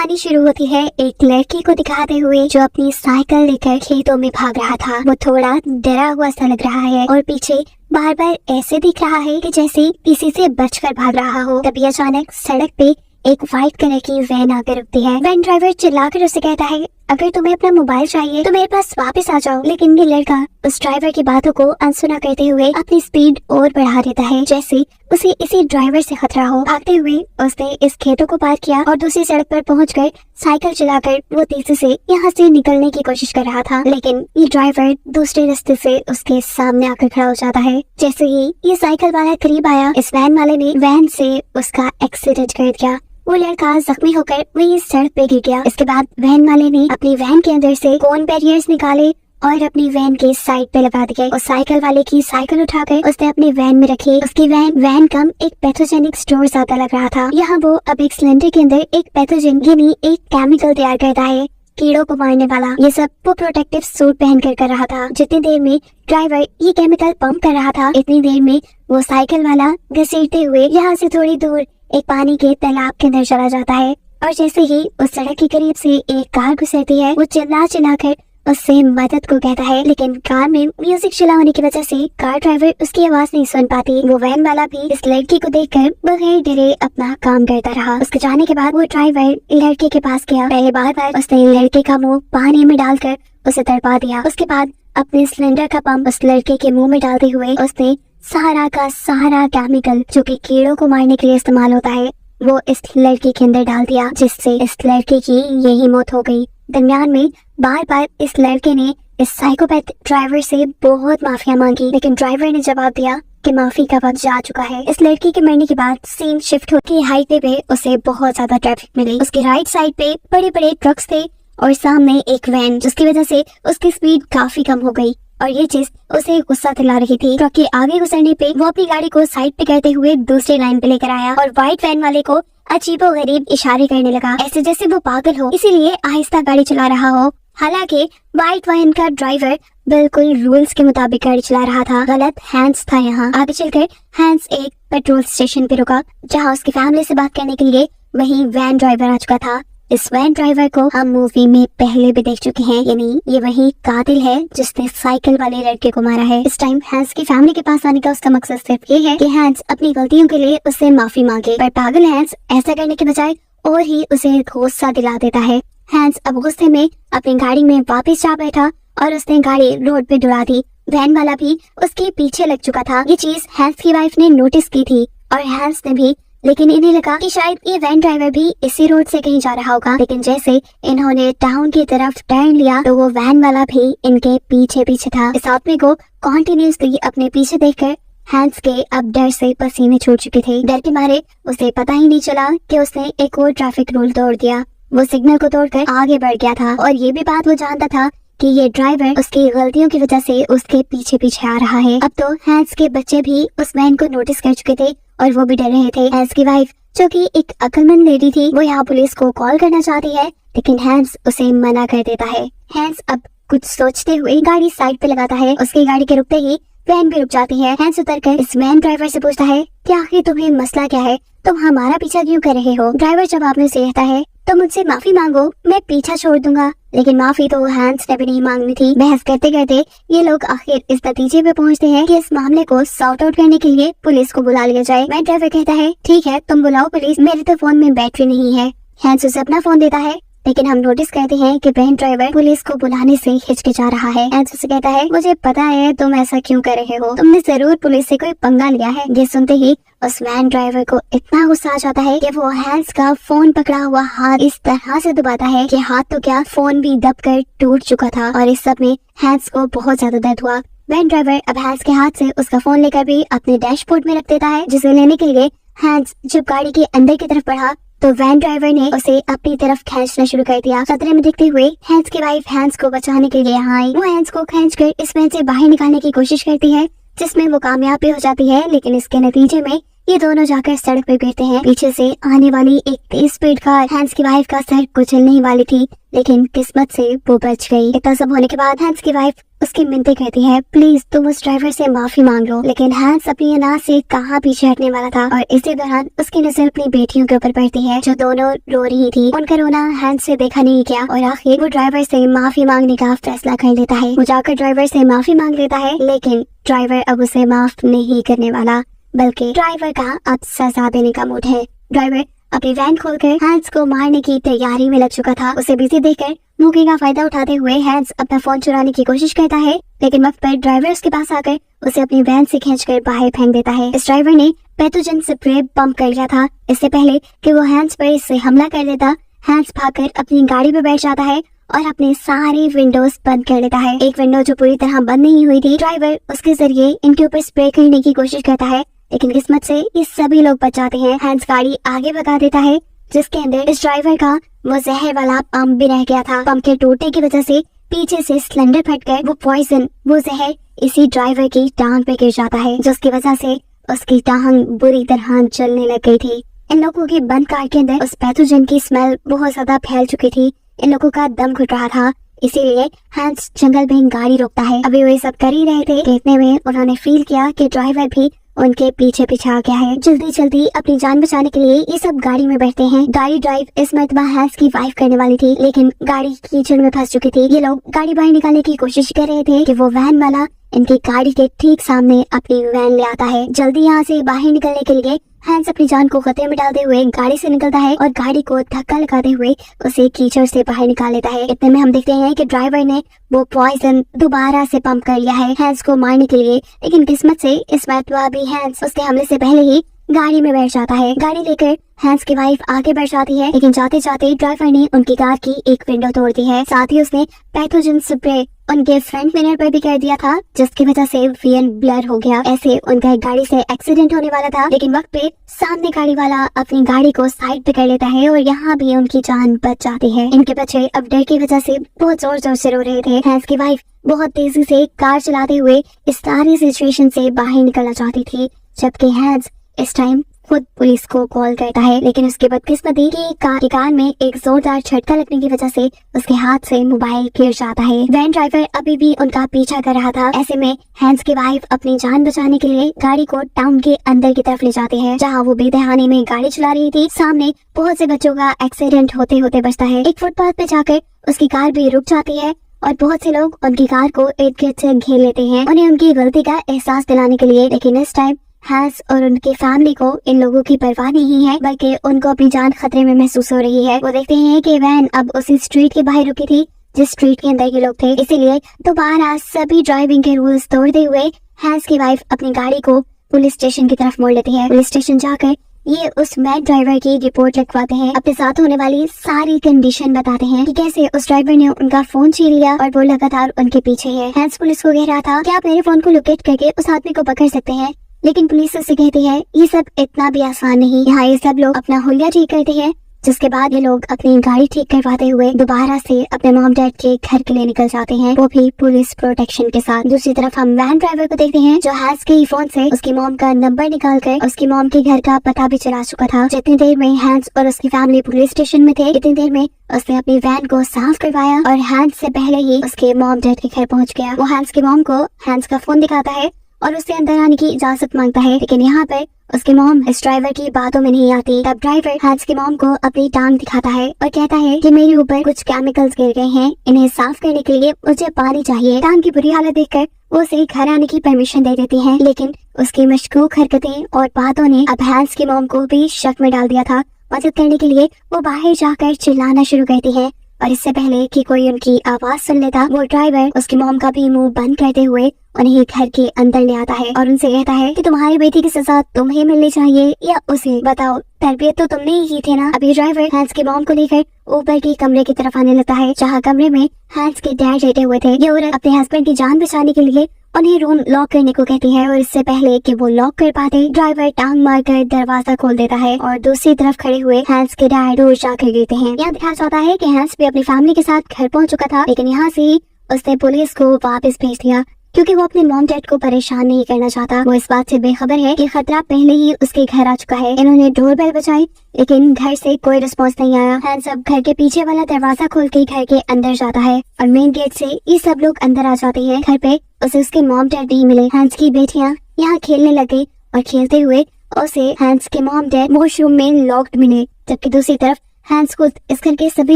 कहानी शुरू होती है एक लड़की को दिखाते हुए जो अपनी साइकिल लेकर खेतों में भाग रहा था। वो थोड़ा डरा हुआ सा लग रहा है और पीछे बार बार ऐसे दिख रहा है कि जैसे किसी से बचकर भाग रहा हो। तभी अचानक सड़क पे एक व्हाइट कलर की वैन आकर रुकती है। वैन ड्राइवर चिल्लाकर उसे कहता है, अगर तुम्हें अपना मोबाइल चाहिए तो मेरे पास वापस आ जाओ। लेकिन ये लड़का उस ड्राइवर की बातों को अनसुना करते हुए अपनी स्पीड और बढ़ा देता है, जैसे उसे इसी ड्राइवर से खतरा हो। भागते हुए उसने इस खेतों को पार किया और दूसरी सड़क पर पहुंचकर साइकिल चलाकर वो तेजी से यहाँ से निकलने की कोशिश कर रहा था। लेकिन ये ड्राइवर दूसरे रास्ते से उसके सामने आकर खड़ा हो जाता है। जैसे ही ये साइकिल वाला करीब आया, इस वैन वाले ने वैन से उसका एक्सीडेंट कर दिया। वो लड़का जख्मी होकर वही सड़क पे गिर गया। इसके बाद वैन वाले ने अपनी वैन के अंदर से कोन बैरियर्स निकाले और अपनी वैन के साइड पे लगा दिए और साइकिल वाले की साइकिल उठाकर उसने अपनी वैन में रखी। उसकी वैन कम एक पैथोजेनिक स्टोर ज्यादा लग रहा था। यहाँ वो अब एक सिलेंडर के अंदर एक पैथोजन यानी एक केमिकल तैयार करता है, कीड़ों को मारने वाला। ये सब वो प्रोटेक्टिव सूट पहन कर रहा था। जितनी देर में ड्राइवर ये केमिकल पंप कर रहा था, इतनी देर में वो साइकिल वाला घसीटते हुए यहाँ से थोड़ी दूर एक पानी के तालाब के अंदर चला जाता है। और जैसे ही उस सड़क के करीब से एक कार गुजरती है, वो चिल्ला कर उससे मदद को कहता है। लेकिन कार में म्यूजिक चला होने की वजह से कार ड्राइवर उसकी आवाज नहीं सुन पाती। वो वैन वाला भी इस लड़की को देखकर बगैर डरे अपना काम करता रहा। उसके जाने के बाद वो ड्राइवर लड़के के पास गया। पहले बार उसने लड़के का मुंह पानी में डालकर उसे तड़पा दिया। उसके बाद अपने सिलेंडर का पंप उस लड़के के मुंह में डालते हुए उसने सारा का सारा केमिकल जो कि कीड़ों को मारने के लिए इस्तेमाल होता है वो इस लड़की के अंदर डाल दिया, जिससे इस लड़के की यही मौत हो गई। दरमियान में बार इस लड़के ने इस साइकोपैथ ड्राइवर से बहुत माफिया मांगी, लेकिन ड्राइवर ने जवाब दिया कि माफी का वक्त जा चुका है। इस लड़की के मरने के बाद सीन शिफ्ट होकर हाईवे पे उसे बहुत ज्यादा ट्रैफिक मिली। उसके राइट साइड पे बड़े ट्रक्स थे और सामने एक वैन, जिसकी वजह से उसकी स्पीड काफी कम हो गई और ये चीज उसे गुस्सा दिला रही थी। ट्रक के आगे गुजरने पे वो अपनी गाड़ी को साइड पे करते हुए दूसरी लाइन पे लेकर आया और व्हाइट वैन वाले को अजीबोगरीब इशारे करने लगा, ऐसे जैसे वो पागल हो, इसीलिए आहिस्ता गाड़ी चला रहा हो। हालांकि व्हाइट वैन का ड्राइवर बिल्कुल रूल्स के मुताबिक गाड़ी चला रहा था। गलत हैंस था यहाँ। आगे चलकर हैंस एक पेट्रोल स्टेशन पे रुका, जहाँ उसकी फैमिली से बात करने के लिए वही वैन ड्राइवर आ चुका था। इस वैन ड्राइवर को हम मूवी में पहले भी देख चुके हैं, यानी ये वही कातिल है जिसने साइकिल वाले लड़के को मारा है। इस टाइम हैंस की फैमिली के पास आने का उसका मकसद सिर्फ ये है कि हैंस अपनी गलतियों के लिए उससे माफी मांगे, पर पागल हैंस ऐसा करने के बजाय और ही उसे गुस्सा दिला देता है। हैंस अब गुस्से में अपनी गाड़ी में वापस जा बैठा और उसने गाड़ी रोड पे दौड़ा दी। वैन वाला भी उसके पीछे लग चुका था। ये चीज हैंस की वाइफ ने नोटिस की थी और हैंस ने भी, लेकिन इन्हें लगा कि शायद ये वैन ड्राइवर भी इसी रोड से कहीं जा रहा होगा। लेकिन जैसे इन्होंने टाउन की तरफ टर्न लिया तो वो वैन वाला भी इनके पीछे था। इस आदमी को कॉन्टिन्यूसली अपने पीछे देखकर हैंस के अब डर से पसीने छूट चुके थे। डर के मारे उसे पता ही नहीं चला कि उसने एक और ट्रैफिक रूल तोड़ दिया। वो सिग्नल को तोड़कर आगे बढ़ गया था और ये भी बात वो जानता था कि ये ड्राइवर उसकी गलतियों की वजह से उसके पीछे आ रहा है। अब तो हैंस के बच्चे भी उस वैन को नोटिस कर चुके थे और वो भी डर रहे थे। हैंस की वाइफ, जो कि एक अक्लमंद लेडी थी, वो यहाँ पुलिस को कॉल करना चाहती है, लेकिन हैंस उसे मना कर देता है। हैंस अब कुछ सोचते हुए गाड़ी साइड पे लगाता है। उसकी गाड़ी के रुकते ही वैन भी रुक जाती है। हैंस उतरकर इस वैन ड्राइवर से पूछता है कि आखिर तुम्हें मसला क्या है, तुम हमारा पीछा क्यों कर रहे हो। ड्राइवर जवाब में से कहता है, तो मुझसे माफी मांगो, मैं पीछा छोड़ दूंगा। लेकिन माफी तो हैंस ने भी नहीं मांगनी थी। बहस करते करते ये लोग आखिर इस नतीजे पे पहुंचते हैं कि इस मामले को सॉर्ट आउट करने के लिए पुलिस को बुला लिया जाए। वैन ड्राइवर कहता है, ठीक है तुम बुलाओ पुलिस, मेरे तो फोन में बैटरी नहीं है। हैंस उसे अपना फोन देता है, लेकिन हम नोटिस करते हैं कि वैन ड्राइवर पुलिस को बुलाने से हिचकिचा रहा है। हैंस उसे कहता है, मुझे पता है तुम ऐसा क्यों कर रहे हो, तुमने जरूर पुलिस से कोई पंगा लिया है। ये सुनते ही उस वैन ड्राइवर को इतना गुस्सा आ जाता है कि वो हैंस का फोन पकड़ा हुआ हाथ इस तरह से दबाता है कि हाथ तो क्या, फोन भी दबकर टूट चुका था और इस सब में हैंस को बहुत ज्यादा दर्द हुआ। वैन ड्राइवर अब हैंस के हाथ से उसका फोन लेकर भी अपने डैशबोर्ड में रख देता है, जिसे लेने के लिए हैंस जब गाड़ी के अंदर की तरफ बढ़ा तो वैन ड्राइवर ने उसे अपनी तरफ खींचना शुरू कर दिया। खतरे में दिखते हुए हैंस की वाइफ हैंस को बचाने के लिए यहाँ आई। वो हैंस को खींचकर इस वैन से बाहर निकालने की कोशिश करती है, जिसमें वो कामयाब भी हो जाती है, लेकिन इसके नतीजे में ये दोनों जाकर सड़क पर गिरते हैं। पीछे से आने वाली एक तेज स्पीड कार हैंस की वाइफ का सर कुचलने ही वाली थी, लेकिन किस्मत से वो बच गई। इतना सब होने के बाद हैंस की वाइफ उसकी मिन्नतें कहती है, प्लीज तुम उस ड्राइवर से माफी मांग लो। लेकिन हैंस अपनी अनाज से कहाँ पीछे हटने वाला था और इसी दौरान उसकी नजर अपनी बेटियों के ऊपर पड़ती है जो दोनों रो रही थी। उनका रोना हैंस से देखा नहीं गया और आखिर वो ड्राइवर से माफी मांगने का फैसला कर लेता है। वो जाकर ड्राइवर से माफी मांग लेता है, लेकिन ड्राइवर अब उसे माफ नहीं करने वाला, बल्कि ड्राइवर का अब सजा देने का मूड है। ड्राइवर अपनी वैन खोलकर हैंस को मारने की तैयारी में लग चुका था। उसे बिजी देखकर मौके का फायदा उठाते हुए हैंस अपना फोन चुराने की कोशिश करता है, लेकिन वक्त पर ड्राइवर उसके पास आकर उसे अपनी वैन से खींचकर बाहर फेंक देता है। इस ड्राइवर ने पैथोजन स्प्रे पंप कर लिया था। इससे पहले कि वो हैंस पर इससे हमला कर देता, हैंस भागकर अपनी गाड़ी में बैठ जाता है और अपने सारे विंडोज बंद कर लेता है। एक विंडो जो पूरी तरह बंद नहीं हुई थी, ड्राइवर उसके जरिए इनके ऊपर स्प्रे करने की कोशिश करता है, लेकिन किस्मत से ये सभी लोग बच जाते हैं। हैंस गाड़ी आगे भगा देता है, जिसके अंदर इस ड्राइवर का वो जहर वाला पंप भी रह गया था। पंप के टूटने की वजह से पीछे से सिलेंडर फटकर वो पॉइजन, वो जहर इसी ड्राइवर की टांग पे गिर जाता है, जिसकी वजह से उसकी टांग बुरी तरह जलने लग गई थी। इन लोगों की बंद कार के अंदर उस पैथोजन की स्मेल बहुत ज्यादा फैल चुकी थी। इन लोगों का दम घुट रहा था, इसीलिए हैंस जंगल में गाड़ी रोकता है। अभी वो ये सब कर ही रहे थे कि इतने में उन्होंने फील किया कि ड्राइवर भी उनके पीछे पीछे आ गया है। जल्दी जल्दी अपनी जान बचाने के लिए ये सब गाड़ी में बैठते हैं। गाड़ी ड्राइव इस मर्तबा हैंस की वाइफ करने वाली थी, लेकिन गाड़ी कीचड़ में फंस चुकी थी। ये लोग गाड़ी बाहर निकालने की कोशिश कर रहे थे कि वो वैन वाला इनकी गाड़ी के ठीक सामने अपनी वैन ले आता है। जल्दी यहाँ से बाहर निकलने के लिए हैंस अपनी जान को खतरे में डालते हुए गाड़ी से निकलता है और गाड़ी को धक्का लगाते हुए उसे कीचड़ से बाहर निकाल लेता है। इतने में हम देखते हैं कि ड्राइवर ने वो पॉइजन दोबारा से पंप कर लिया है हैंस को मारने के लिए, लेकिन किस्मत से इस मरतबा भी हैंस उसके हमले से पहले ही गाड़ी में बैठ जाता है। गाड़ी लेकर हैंस की वाइफ आगे बढ़ जाती है, लेकिन जाते जाते ड्राइवर ने उनकी कार की एक विंडो तोड़ दी है। साथ ही उसने पैथोजन स्प्रे उनके फ्रंट मिरर पर भी कर दिया था, जिसकी वजह से विजन ब्लर हो गया। ऐसे उनका गाड़ी से एक्सीडेंट होने वाला था, लेकिन वक्त पे सामने गाड़ी वाला अपनी गाड़ी को साइड पे कर लेता है और यहाँ भी उनकी जान बच जाती है। इनके बच्चे अब डर की वजह से बहुत जोर जोर से रो रहे थे। हैंस की वाइफ बहुत तेजी से कार चलाते हुए इस सारी सिचुएशन से बाहर निकलना चाहती थी, जबकि हैंस इस टाइम खुद पुलिस को कॉल करता है, लेकिन उसकी बदकिस्मती की कार में एक जोरदार झटका लगने की वजह से उसके हाथ से मोबाइल गिर जाता है। वैन ड्राइवर अभी भी उनका पीछा कर रहा था। ऐसे में हैंस की वाइफ अपनी जान बचाने के लिए गाड़ी को टाउन के अंदर की तरफ ले जाते हैं, जहां वो बेदहानी में गाड़ी चला रही थी। सामने बहुत से बच्चों का एक्सीडेंट होते होते बचता है। एक फुटपाथ पे जाकर उसकी कार भी रुक जाती है और बहुत से लोग उनकी कार को इर्द गिर्द से घेर लेते हैं, उन्हें उनकी गलती का एहसास दिलाने के लिए। लेकिन इस टाइम हैंस और उनकी फैमिली को इन लोगों की परवाह नहीं है, बल्कि उनको अपनी जान खतरे में महसूस हो रही है। वो देखते हैं कि वैन अब उसी स्ट्रीट के बाहर रुकी थी जिस स्ट्रीट के अंदर ये लोग थे, इसीलिए दोबारा सभी ड्राइविंग के रूल्स तोड़ते हुए हैंस की वाइफ अपनी गाड़ी को पुलिस स्टेशन की तरफ मोड़ लेती है। पुलिस स्टेशन जाकर ये उस मैड ड्राइवर की रिपोर्ट लिखवाते हैं, अपने साथ होने वाली सारी कंडीशन बताते हैं कि कैसे उस ड्राइवर ने उनका फोन छीन लिया और वो लगातार उनके पीछे है। हैंस पुलिस को कह रहा था कि आप मेरे फोन को लोकेट करके उस आदमी को पकड़ सकते हैं, लेकिन पुलिस उससे कहती है ये सब इतना भी आसान नहीं। यहाँ ये सब लोग अपना हुलिया ठीक करते हैं, जिसके बाद ये लोग अपनी गाड़ी ठीक करवाते हुए दोबारा से अपने मॉम डैड के घर के लिए निकल जाते हैं, वो भी पुलिस प्रोटेक्शन के साथ। दूसरी तरफ हम वैन ड्राइवर को देखते हैं जो हैंस के फोन से उसकी मॉम का नंबर निकाल कर उसकी मॉम के घर का पता भी चला चुका था। जितनी देर में हैंस और उसकी फैमिली पुलिस स्टेशन में थे, इतनी देर में उसने अपनी वैन को साफ करवाया और हैंस से पहले ही उसके मॉम डैड के घर पहुँच गया। वो हैंस की मॉम को हैंस का फोन दिखाता है और उससे अंदर आने की इजाजत मांगता है, लेकिन यहाँ पर उसकी मॉम इस ड्राइवर की बातों में नहीं आती। तब ड्राइवर हैंस की मॉम को अपनी टांग दिखाता है और कहता है कि मेरे ऊपर कुछ केमिकल्स गिर गए हैं, इन्हें साफ करने के लिए मुझे पानी चाहिए। टांग की बुरी हालत देखकर वो उसे घर आने की परमिशन दे देती है, लेकिन उसकी मशकूक हरकतें और बातों ने अब हैंस की मॉम को भी शक में डाल दिया था। मदद करने के लिए वो बाहर जाकर चिल्लाना शुरू करती है और इससे पहले कि कोई उनकी आवाज सुन लेता, वो ड्राइवर उसकी मॉम का भी मुंह बंद करते हुए उन्हें घर के अंदर ले आता है और उनसे कहता है कि तुम्हारी बेटी की सजा तुम्हें मिलनी चाहिए या उसे, बताओ तरबियत तो तुमने ही की थी ना। अभी ड्राइवर हैंस की मॉम को लेकर ऊपर की कमरे की तरफ आने लगता है, जहाँ कमरे में हैंस के डैड लेटे हुए थे। ये औरत अपने हस्बैंड की जान बचाने के लिए उन्हें रूम लॉक करने को कहती है और इससे पहले कि वो लॉक कर पाते, ड्राइवर टांग मारकर दरवाजा खोल देता है और दूसरी तरफ खड़े हुए हैंस के डैड दूर जाकर गिरते हैं। यहाँ दिखाया जाता है कि हैंस भी अपनी फैमिली के साथ घर पहुंच चुका था, लेकिन यहाँ से उसने पुलिस को वापस भेज दिया क्योंकि वो अपने मॉम डैड को परेशान नहीं करना चाहता। वो इस बात से बेखबर है कि खतरा पहले ही उसके घर आ चुका है। इन्होंने डोरबेल बजाई लेकिन घर से कोई रिस्पॉन्स नहीं आया। हैंस अब घर के पीछे वाला दरवाजा खोल के घर के अंदर जाता है और मेन गेट से ये सब लोग अंदर आ जाते हैं। घर पे उसे उसके मॉम डैड नहीं मिले। हैंस की बेटियां यहाँ खेलने लग गई और खेलते हुए उसे हैंस के मॉम डैड वॉशरूम में लॉक्ड मिले, जबकि दूसरी तरफ हैंस खुद इस घर के सभी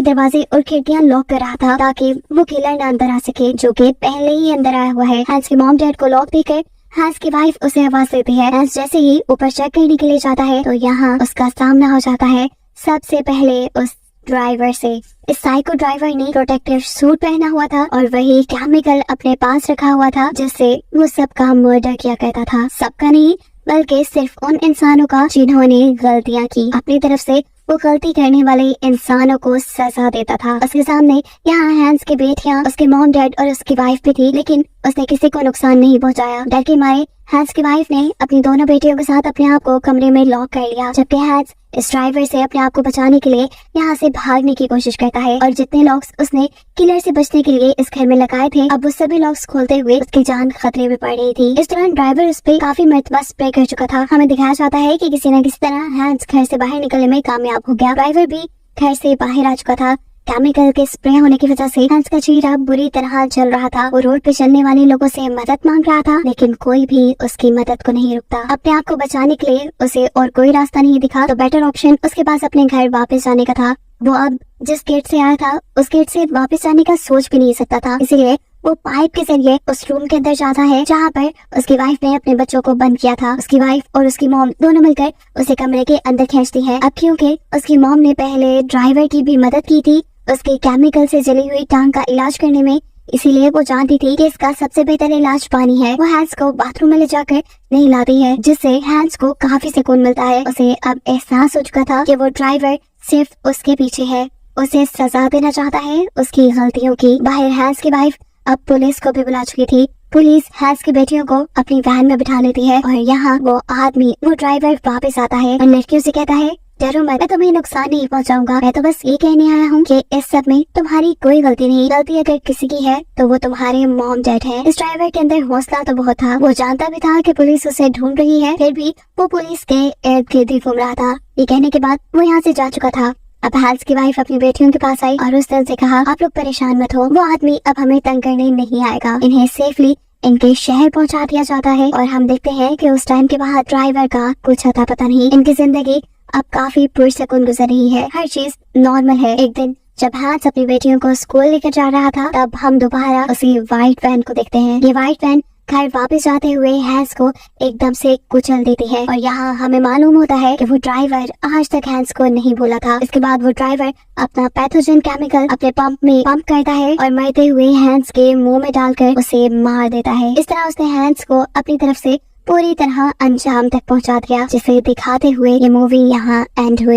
दरवाजे और खिड़कियां लॉक कर रहा था ताकि वो किलर ना अंदर आ सके, जो कि पहले ही अंदर आया हुआ है। हैंस के मॉम डैड को लॉक देकर हैंस की वाइफ उसे आवाज देती है। हैंस जैसे ही ऊपर चेक करने के लिए जाता है तो यहाँ उसका सामना हो जाता है सबसे पहले उस ड्राइवर से। इस साइको ड्राइवर ने प्रोटेक्टिव सूट पहना हुआ था और वही केमिकल अपने पास रखा हुआ था जिससे वो सबका मर्डर किया करता था। सबका नहीं बल्कि सिर्फ उन इंसानों का जिन्होंने गलतियां की। अपनी तरफ से वो गलती करने वाले इंसानों को सजा देता था। उसके सामने यहाँ हैंस की बेटियां, उसके मॉम डैड और उसकी वाइफ भी थी, लेकिन उसने किसी को नुकसान नहीं पहुंचाया। डर के मारे हैंस की वाइफ ने अपनी दोनों बेटियों के साथ अपने आप को कमरे में लॉक कर लिया, जबकि हैंस इस ड्राइवर से अपने आप को बचाने के लिए यहाँ से भागने की कोशिश करता है और जितने लॉक्स उसने किलर से बचने के लिए इस घर में लगाए थे, अब वो सभी लॉक्स खोलते हुए उसकी जान खतरे में पड़ रही थी। इस दौरान ड्राइवर उस पे काफी मरतबा स्प्रे कर चुका था। हमें दिखाया जाता है कि किसी न किसी तरह हैंस घर से बाहर निकलने में कामयाब हो गया। ड्राइवर भी घर से बाहर आ चुका था। केमिकल के स्प्रे होने की वजह से हैंस का चेहरा बुरी तरह जल रहा था। वो रोड पे चलने वाले लोगों से मदद मांग रहा था, लेकिन कोई भी उसकी मदद को नहीं रुकता। अपने आप को बचाने के लिए उसे और कोई रास्ता नहीं दिखा तो बेटर ऑप्शन उसके पास अपने घर वापस जाने का था। वो अब जिस गेट से आया था उस गेट से वापस जाने का सोच भी नहीं सकता था, इसीलिए वो पाइप के जरिए उस रूम के अंदर जाता है जहाँ पर उसकी वाइफ ने अपने बच्चों को बंद किया था। उसकी वाइफ और उसकी मॉम दोनों मिलकर उसे कमरे के अंदर खींचती है। अब क्योंकि उसकी मॉम ने पहले ड्राइवर की भी मदद की थी उसके केमिकल से जली हुई टांग का इलाज करने में, इसीलिए वो जानती थी कि इसका सबसे बेहतर इलाज पानी है। वो हैंस को बाथरूम में ले जाकर नहलाती है, जिससे हैंस को काफी सुकून मिलता है। उसे अब एहसास हो चुका था कि वो ड्राइवर सिर्फ उसके पीछे है, उसे सजा देना चाहता है उसकी गलतियों की। बाहर हैंस की वाइफ अब पुलिस को भी बुला चुकी थी। पुलिस हैंस की बेटियों को अपनी वैन में बिठा लेती है और यहाँ वो ड्राइवर वापस आता है और लड़कियों से कहता है, डरो मत, मैं तुम्हें नुकसान नहीं पहुंचाऊंगा। मैं तो बस ये कहने आया हूँ कि इस सब में तुम्हारी कोई गलती नहीं। गलती अगर किसी की है तो वो तुम्हारे मॉम डैड है। इस ड्राइवर के अंदर हौसला तो बहुत था। वो जानता भी था कि पुलिस उसे ढूंढ रही है, फिर भी वो पुलिस के इर्द गिर्द ही घूम रहा था। ये कहने के बाद वो यहाँ से जा चुका था। अब हैंस की वाइफ अपनी बेटियों के पास आई और उस तरह से कहा, आप लोग परेशान मत हो, वो आदमी अब हमें तंग करने नहीं आएगा। इन्हें सेफली इनके शहर पहुंचा दिया जाता है और हम देखते हैं कि उस टाइम के बाद ड्राइवर का कुछ अता पता नहीं। इनकी जिंदगी अब काफी पुरसकून गुजर रही है, हर चीज नॉर्मल है। एक दिन जब हैंस अपनी बेटियों को स्कूल लेकर जा रहा था तब हम दोबारा उसी व्हाइट वैन को देखते हैं। ये व्हाइट वैन घर वापस जाते हुए हैंस को एकदम से कुचल देती है और यहाँ हमें मालूम होता है कि वो ड्राइवर आज तक हैंस को नहीं भूला था। इसके बाद वो ड्राइवर अपना पैथोजन केमिकल अपने पंप में पंप करता है और मरते हुए हैंस के मुंह में डालकर उसे मार देता है। इस तरह उसने हैंस को अपनी तरफ से पूरी तरह अंजाम तक पहुंचा दिया, जिसे दिखाते हुए ये मूवी यहाँ एंड हुई।